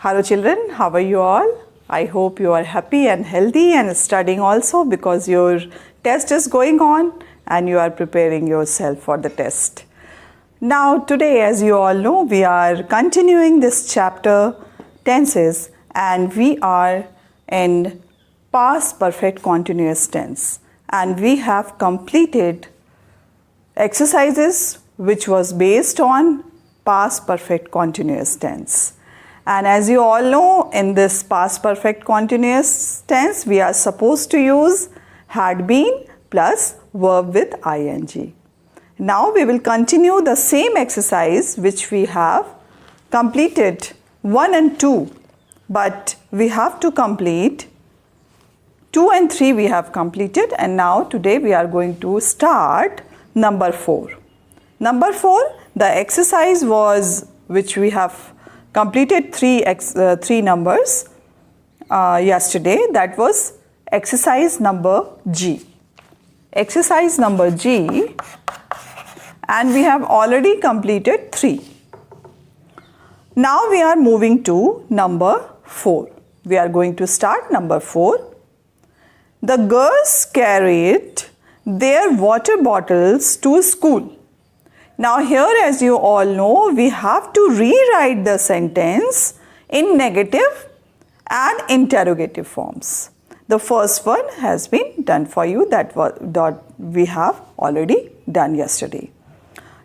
Hello children, how are you all? I hope you are happy and healthy and studying also because your test is going on and you are preparing yourself for the test. Now today, as you all know, we are continuing this chapter tenses and we are in past perfect continuous tense and we have completed exercises which was based on past perfect continuous tense. And as you all know, in this past perfect continuous tense, we are supposed to use had been plus verb with ing. Now we will continue the same exercise which we have completed 1 and 2, but we have to complete 2 and 3 we have completed, and now today we are going to start number 4. Number 4, the exercise was which we have completed three numbers yesterday. That was exercise number G. Exercise number G, and we have already completed 3. Now we are moving to number 4. We are going to start number 4. The girls carried their water bottles to school. Now here, as you all know, we have to rewrite the sentence in negative and interrogative forms. The first one has been done for you, that we have already done yesterday.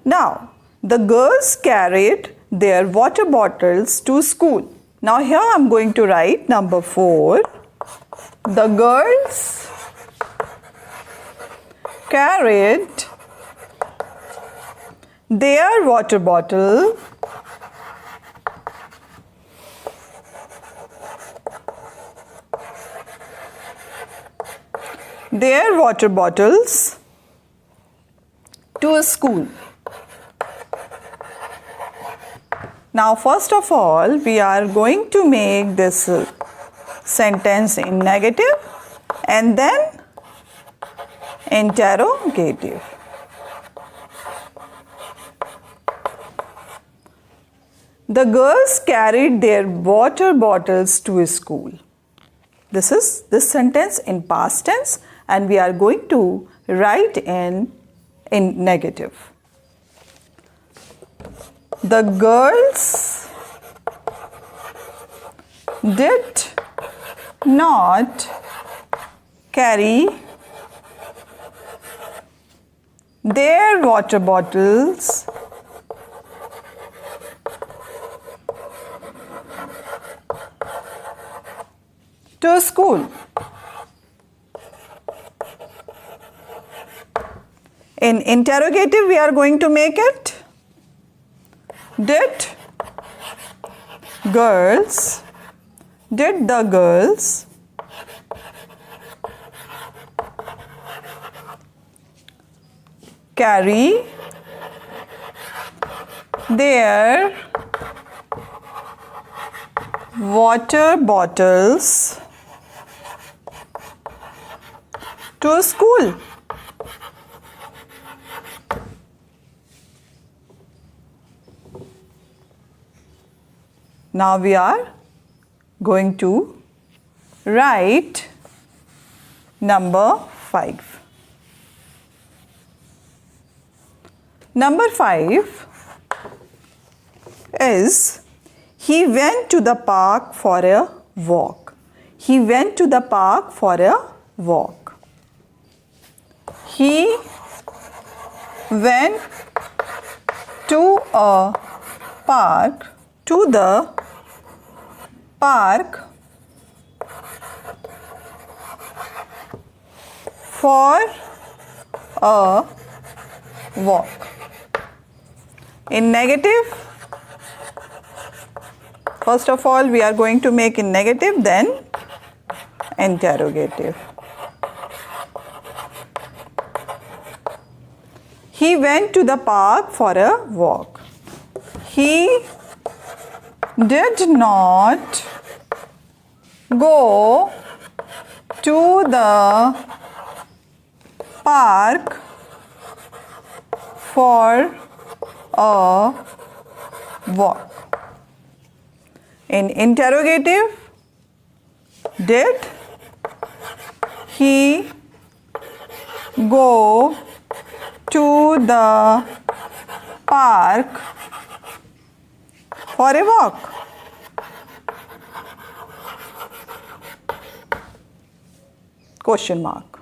Now, the girls carried their water bottles to school. Now here I am going to write number 4. The girls carried their water bottle bottles to school. Now first of all, we are going to make this sentence in negative and then interrogative. The girls carried their water bottles to school. This is this sentence in past tense and we are going to write in negative. The girls did not carry their water bottles to school. In interrogative, we are going to make it did the girls carry their water bottles to school? Now we are going to write number 5. Number 5 is he went to the park for a walk. He went to the park for a walk. He went to a park, to the park for a walk. In negative, first of all, we are going to make in negative, then interrogative. He went to the park for a walk. He did not go to the park for a walk. In interrogative, did he go to the park for a walk? Question mark.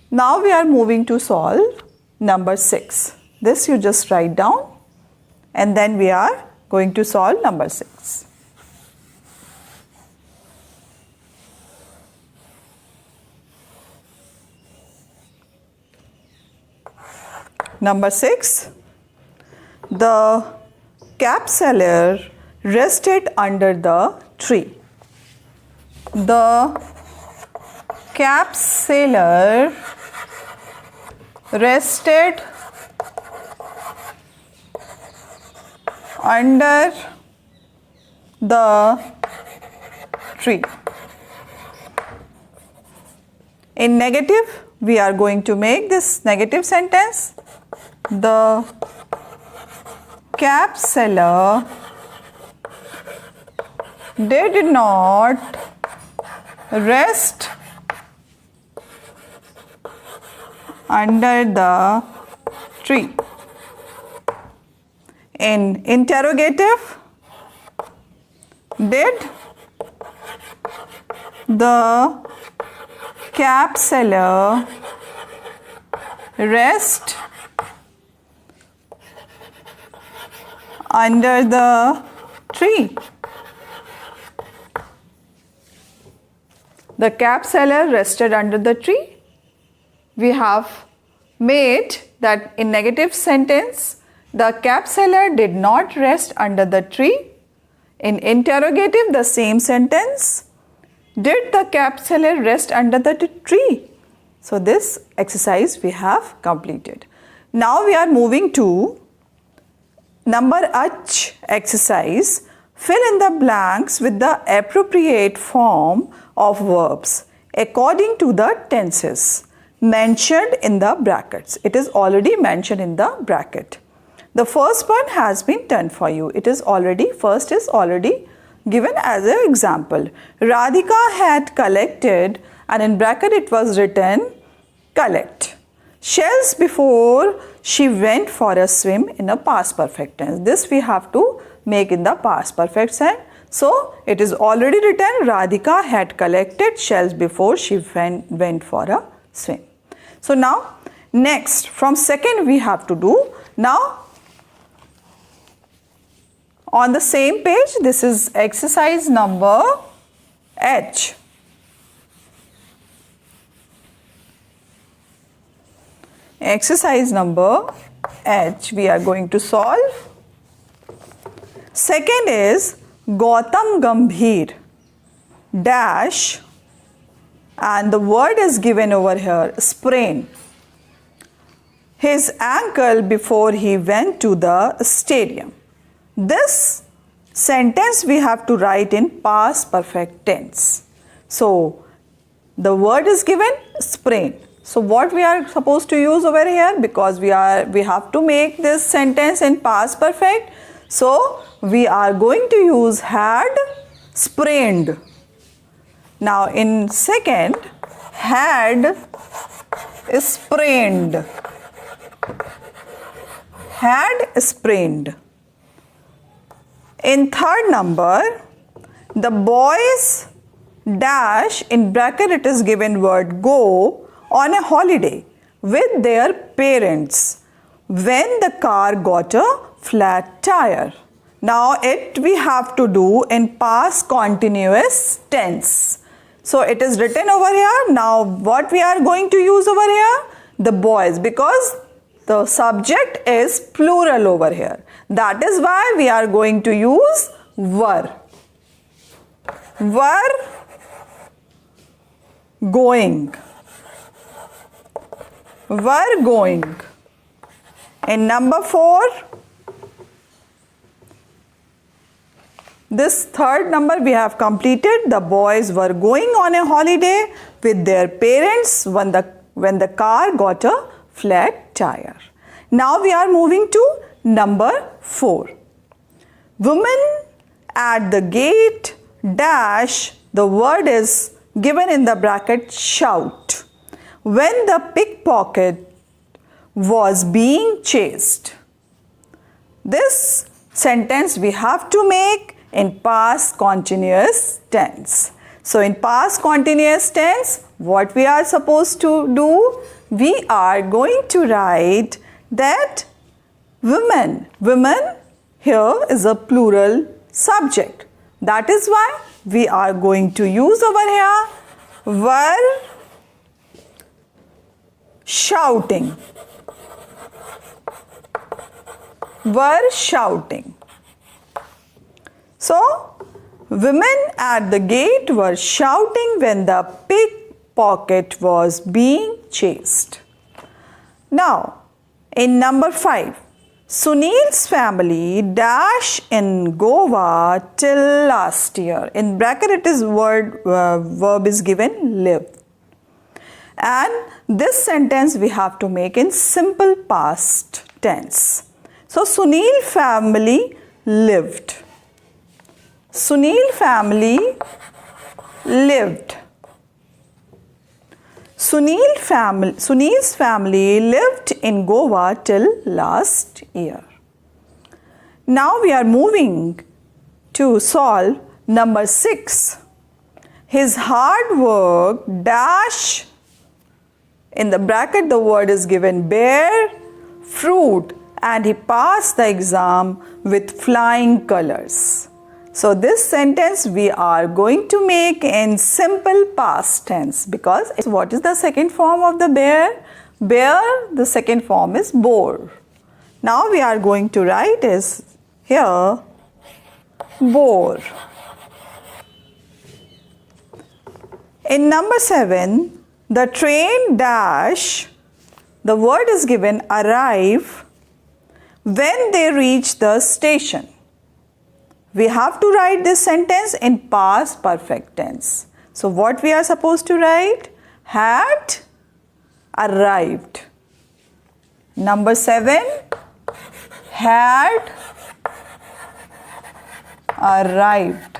Now we are moving to solve number 6. This you just write down and then we are going to solve number 6. Number 6. The cap seller rested under the tree. The cap seller rested under the tree. In negative, we are going to make this negative sentence. The cap seller did not rest under the tree. In interrogative, did the cap seller rest under the tree? The cap seller rested under the tree. We have made that in negative sentence, the cap seller did not rest under the tree. In interrogative, the same sentence, did the cap seller rest under the tree? So this exercise we have completed. Now we are moving to number 8 exercise. Fill in the blanks with the appropriate form of verbs according to the tenses mentioned in the brackets. It is already mentioned in the bracket. The first one has been done for you. First is already given as an example. Radhika had collected, and in bracket it was written collect, shells before she went for a swim in a past perfect tense. This we have to make in the past perfect tense. So it is already written Radhika had collected shells before she went for a swim. So now next from second we have to do. Now on the same page, this is exercise number H. Exercise number H we are going to solve. Second is Gautam Gambhir dash, and the word is given over here, sprain his ankle before he went to the stadium. This sentence we have to write in past perfect tense. So the word is given sprain. So what we are supposed to use over here, because we have to make this sentence in past perfect. So we are going to use had sprained. Now in second, had sprained. Had sprained. In third number, the boys dash, in bracket it is given word go, on a holiday with their parents when the car got a flat tire. Now it we have to do in past continuous tense. So it is written over here. Now what we are going to use over here? The boys, because the subject is plural over here. That is why we are going to use were. Were going. Were going. In number 4, this third number we have completed. The boys were going on a holiday with their parents when the car got a flat tire. Now we are moving to number 4. Women at the gate dash, the word is given in the bracket shout, when the pickpocket was being chased. This sentence we have to make in past continuous tense. So in past continuous tense, what we are supposed to do? We are going to write that women here is a plural subject. That is why we are going to use over here were shouting. Were shouting. So, women at the gate were shouting when the pickpocket was being chased. Now, in number 5, Sunil's family dash in Goa till last year. In bracket it is verb is given live. And this sentence we have to make in simple past tense. So Sunil family lived. Sunil family lived. Sunil's family lived in Goa till last year. Now we are moving to solve number 6. His hard work dash, in the bracket the word is given bear fruit, and he passed the exam with flying colors. So this sentence we are going to make in simple past tense, because what is the second form of the bear? Bear, the second form is bore. Now we are going to write is here bore. In number 7, the train dash, the word is given arrive when they reach the station. We have to write this sentence in past perfect tense. So what we are supposed to write? Had arrived. Number 7, had arrived.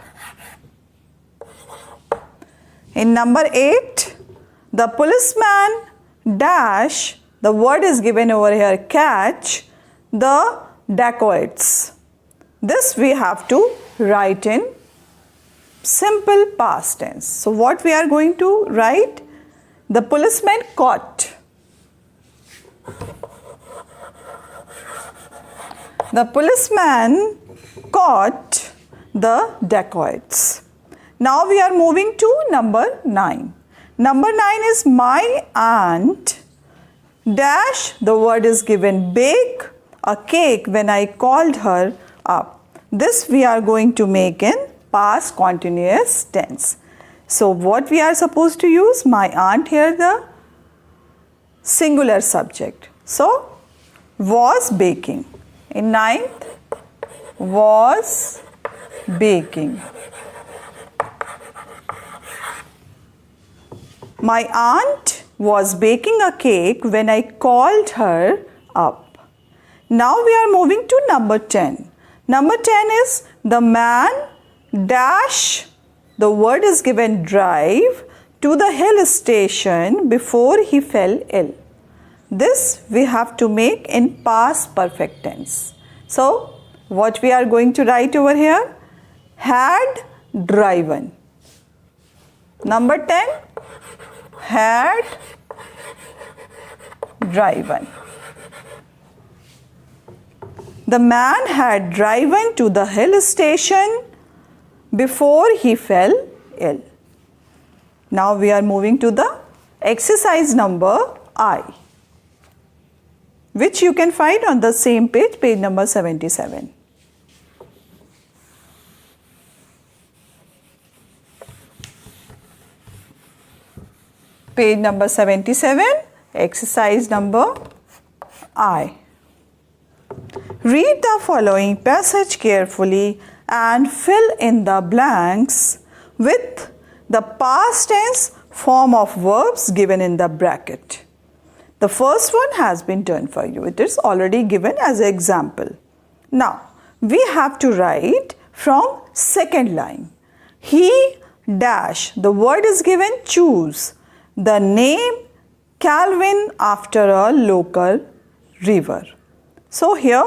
In number 8, the policeman dash, the word is given over here catch the dacoits. This we have to write in simple past tense. So what we are going to write? The policeman caught. The policeman caught the dacoits. Now we are moving to number 9. Number 9 is my aunt dash, the word is given bake a cake when I called her up. This we are going to make in past continuous tense. So what we are supposed to use? My aunt here, the singular subject. So was baking. In 9th, was baking. My aunt was baking a cake when I called her up. Now we are moving to number 10. Number 10 is the man dash, the word is given drive to the hill station before he fell ill. This we have to make in past perfect tense. So what we are going to write over here? Had driven. Number 10, had driven. The man had driven to the hill station before he fell ill. Now we are moving to the exercise number I, which you can find on the same page, page number 77. Page number 77, exercise number I. Read the following passage carefully and fill in the blanks with the past tense form of verbs given in the bracket. The first one has been done for you. It is already given as an example. Now, we have to write from second line. He dash, the word is given choose, the name Calvin after a local river. So here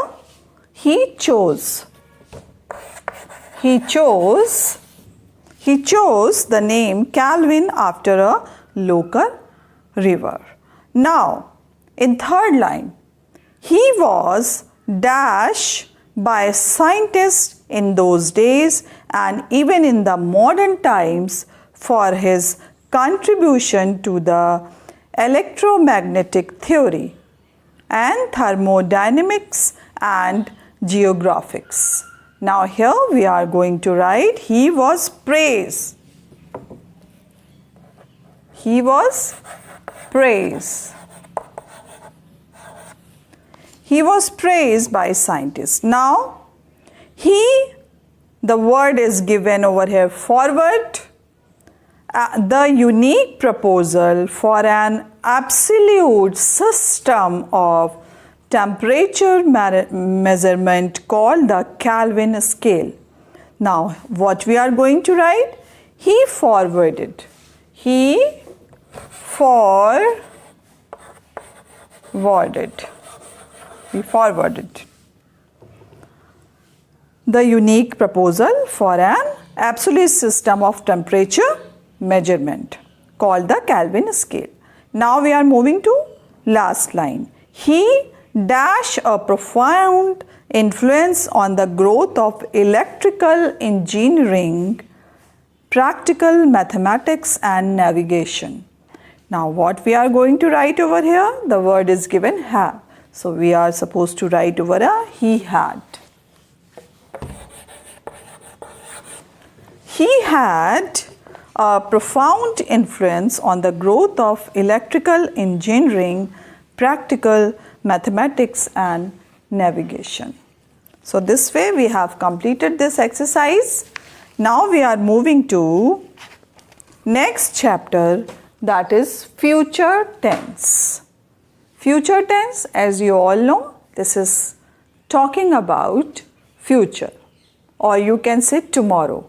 he chose the name Calvin after a local river. Now in third line, he was dash by scientists in those days and even in the modern times for his contribution to the electromagnetic theory and thermodynamics and geographics. Now here we are going to write he was praised. He was praised. He was praised by scientists. Now the word is given over here forward. The unique proposal for an absolute system of temperature measurement called the Kelvin scale. Now what we are going to write? He forwarded. He forwarded. The unique proposal for an absolute system of temperature measurement called the Kelvin scale. Now we are moving to last line. He dash a profound influence on the growth of electrical engineering, practical mathematics and navigation. Now what we are going to write over here? The word is given have. So we are supposed to write over a he had. He had a profound influence on the growth of electrical engineering, practical mathematics and navigation. So this way we have completed this exercise. Now we are moving to next chapter, that is future tense. Future tense, as you all know, this is talking about future, or you can say tomorrow.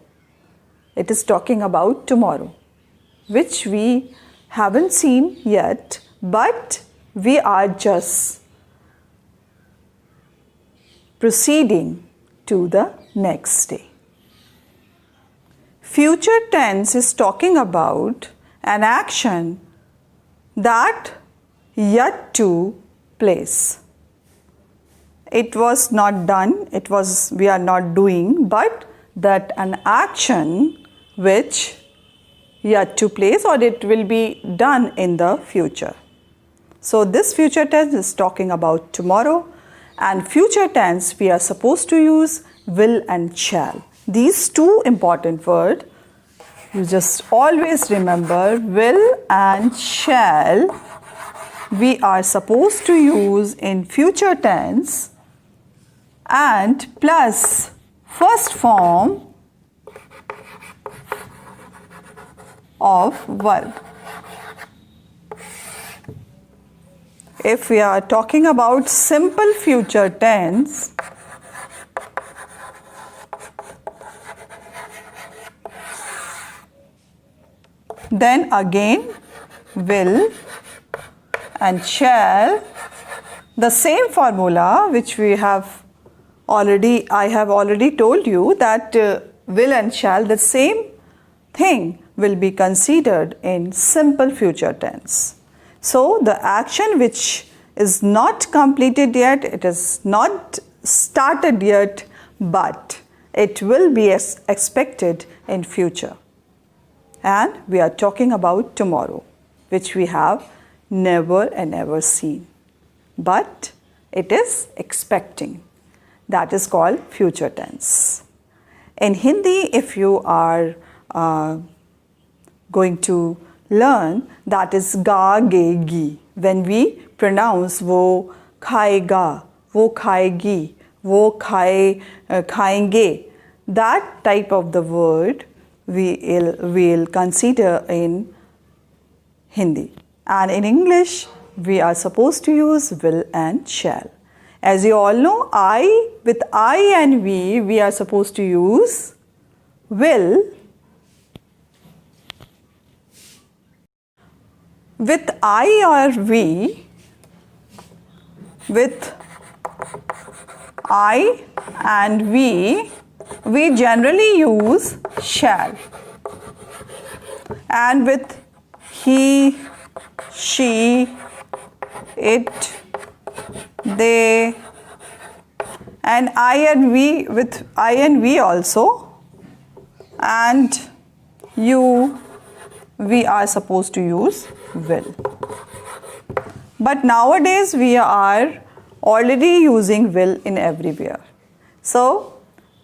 It is talking about tomorrow, which we haven't seen yet, but we are just proceeding to the next day. Future tense is talking about an action that yet to place. It was not done, we are not doing, but that an action which yet to place, or it will be done in the future. So this future tense is talking about tomorrow, and future tense we are supposed to use will and shall. These two important words, you just always remember, will and shall, we are supposed to use in future tense, and plus first form of verb. If we are talking about simple future tense, then again will and shall, the same formula which we have already, I have already told you that will and shall, the same thing will be considered in simple future tense. So the action which is not completed yet, it is not started yet, but it will be expected in future. And we are talking about tomorrow, which we have never and ever seen, but it is expecting. That is called future tense. In Hindi, if you are going to learn, that is ga, ge, gi. When we pronounce wo khayega, wo khayegi, wo khayenge, that type of the word we will consider in Hindi. And in English, we are supposed to use will and shall. As you all know, with I and we are supposed to use will. With I or we, with I and we generally use shall. And with he, she, it, they, and I and we, with I and we also, and you, we are supposed to use will. But nowadays we are already using will in everywhere. So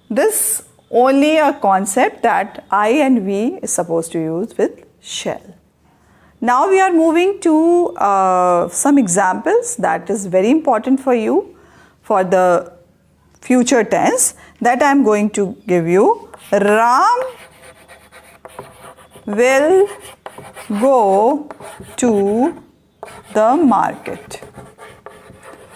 this only a concept that I and we is supposed to use with shall. Now we are moving to some examples that is very important for you for the future tense, that I am going to give you. Ram will go to the market.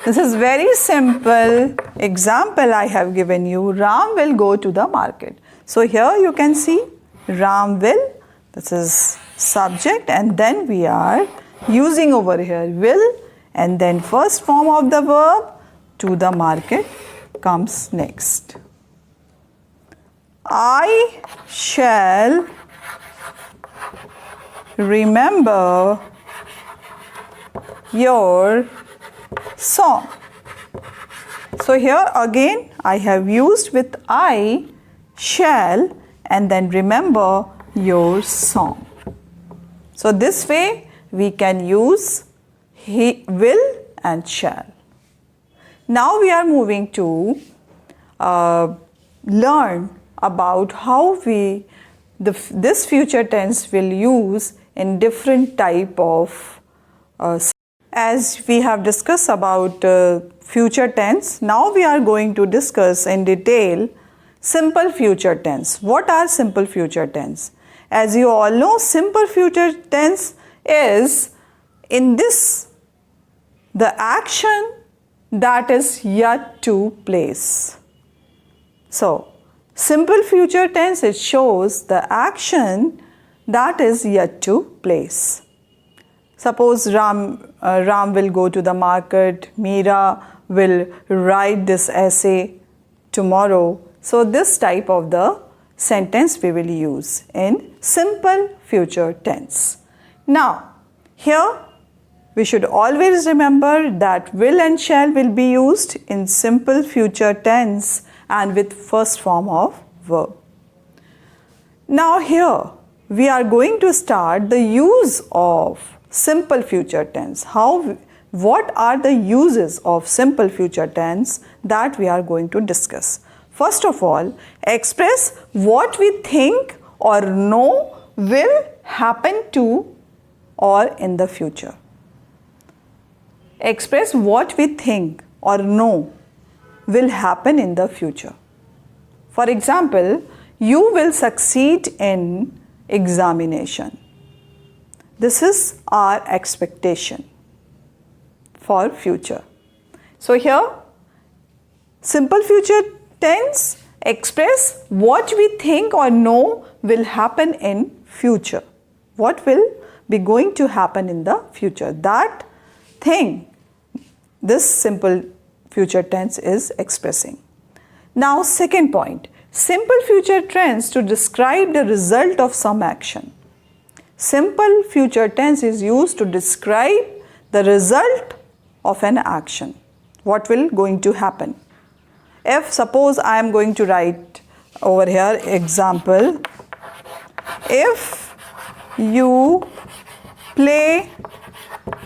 This is very simple example I have given you. Ram will go to the market. So here you can see Ram will, this is subject, and then we are using over here will, and then first form of the verb to the market comes next. I shall remember your song. So here again I have used with I, shall, and then remember your song. So this way we can use he, will and shall. Now we are moving to learn about how this future tense will use in different type of as we have discussed about future tense. Now we are going to discuss in detail simple future tense. What are simple future tense? As you all know, simple future tense is in this the action that is yet to place. So simple future tense, it shows the action that is yet to place. Suppose Ram will go to the market, Meera will write this essay tomorrow. So this type of the sentence we will use in simple future tense. Now here we should always remember that will and shall will be used in simple future tense and with first form of verb. Now here we are going to start the use of simple future tense. What are the uses of simple future tense that we are going to discuss? First of all, express what we think or know will happen to or in the future. Express what we think or know will happen in the future. For example, you will succeed in examination. This is our expectation for future. So here, simple future tense express what we think or know will happen in future. What will be going to happen in the future? That thing this simple future tense is expressing. Now second point, simple future tense to describe the result of some action. Simple future tense is used to describe the result of an action. What will going to happen? If suppose I am going to write over here example, if you play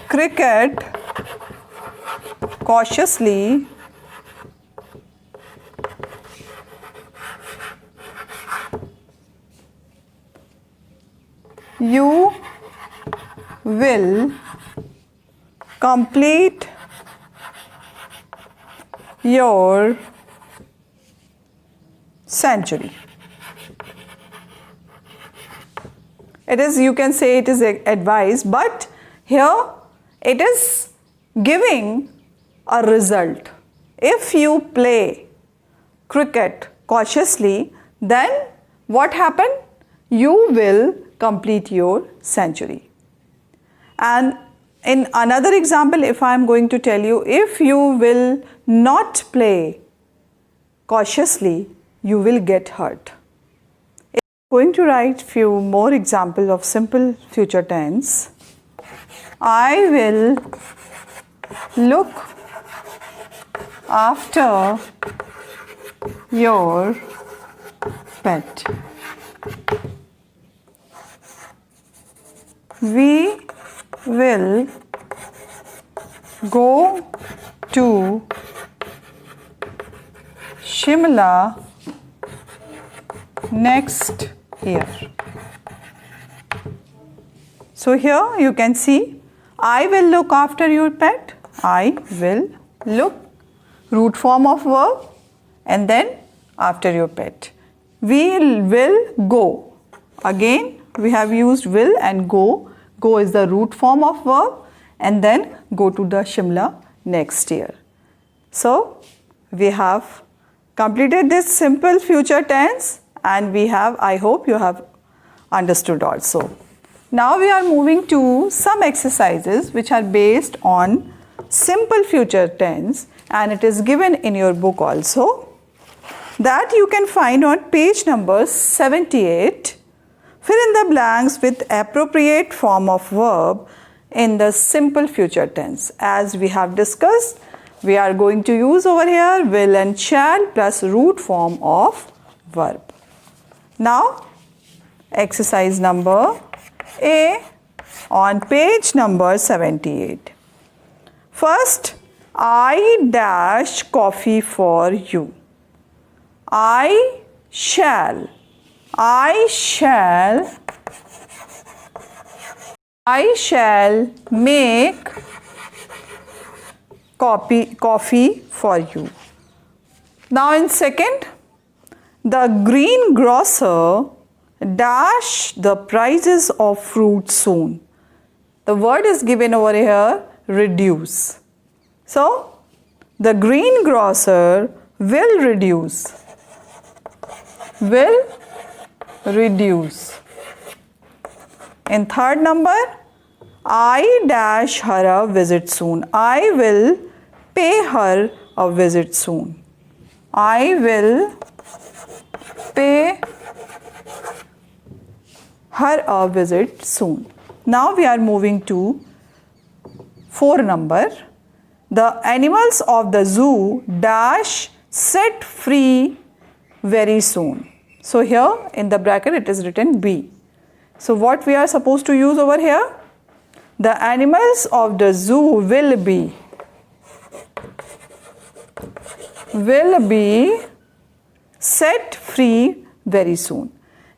cricket cautiously, you will complete your century. It is, you can say it is advice, but here it is giving a result. if you play cricket cautiously, then what happened? You will complete your century. And in another example, if I am going to tell you, if you will not play cautiously, you will get hurt. I'm going to write few more examples of simple future tense. I will look after your pet. We will go to Shimla next year. So here you can see, I will look after your pet. I will look, root form of verb, and then after your pet. We will go. Again, we have used will and go. Go is the root form of verb, and then go to the Shimla next year. So we have completed this simple future tense, and we have, I hope you have understood also. Now we are moving to some exercises which are based on simple future tense, and it is given in your book also, that you can find on page number 78. Fill in the blanks with appropriate form of verb in the simple future tense. As we have discussed, we are going to use over here will and shall plus root form of verb. Now, exercise number A on page number 78. First, I dash coffee for you. I shall make coffee for you. Now in second, the greengrocer dash the prices of fruit soon. The word is given over here, reduce. So, the greengrocer will reduce. In third number, I dash her a visit soon. I will pay her a visit soon. I will pay her a visit soon. Now we are moving to 4 number. The animals of the zoo dash set free very soon. So here in the bracket it is written B. So what we are supposed to use over here? The animals of the zoo will be set free very soon.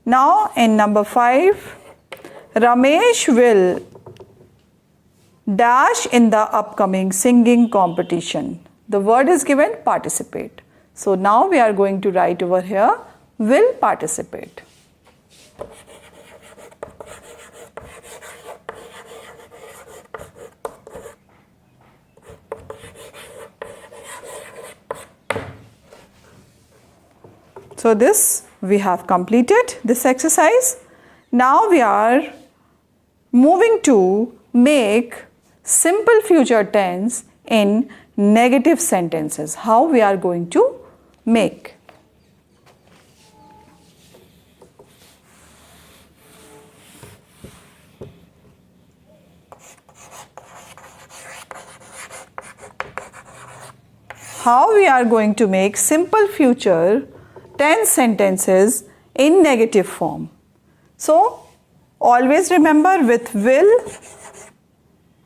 Now in number 5, Ramesh will dash in the upcoming singing competition. The word is given participate. So now we are going to write over here will participate. So this we have completed this exercise. Now we are moving to make simple future tense in negative sentences. How we are going to make? How we are going to make simple future tense sentences in negative form. So, always remember with will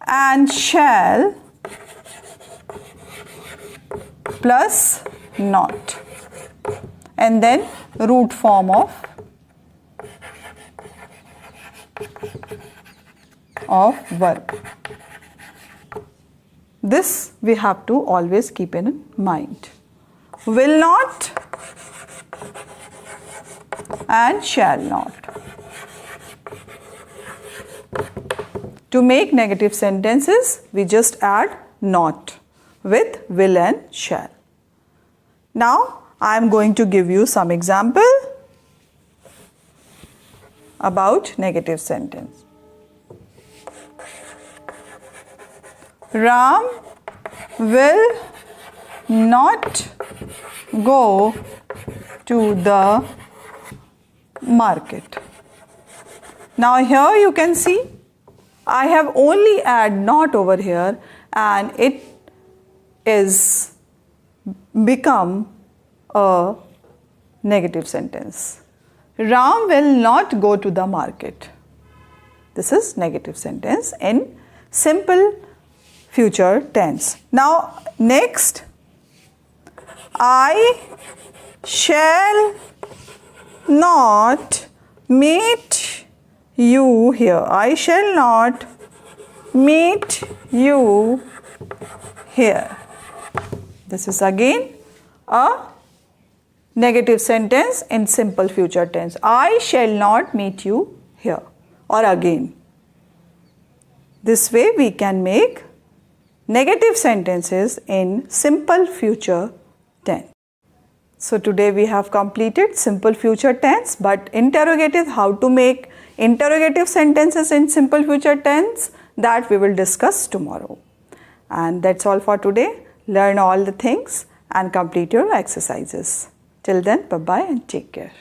and shall plus not, and then root form of verb. This we have to always keep in mind. Will not and shall not. To make negative sentences, we just add not with will and shall. Now I am going to give you some example about negative sentence. Ram will not go to the market. Now here you can see I have only add not over here and it is become a negative sentence. Ram will not go to the market. This is negative sentence in simple future tense. Now next, I shall not meet you here. I shall not meet you here. This is again a negative sentence in simple future tense. I shall not meet you here or again. This way we can make negative sentences in simple future tense. So today we have completed simple future tense, but interrogative, how to make interrogative sentences in simple future tense, that we will discuss tomorrow. And that's all for today. Learn all the things and complete your exercises. Till then, bye-bye and take care.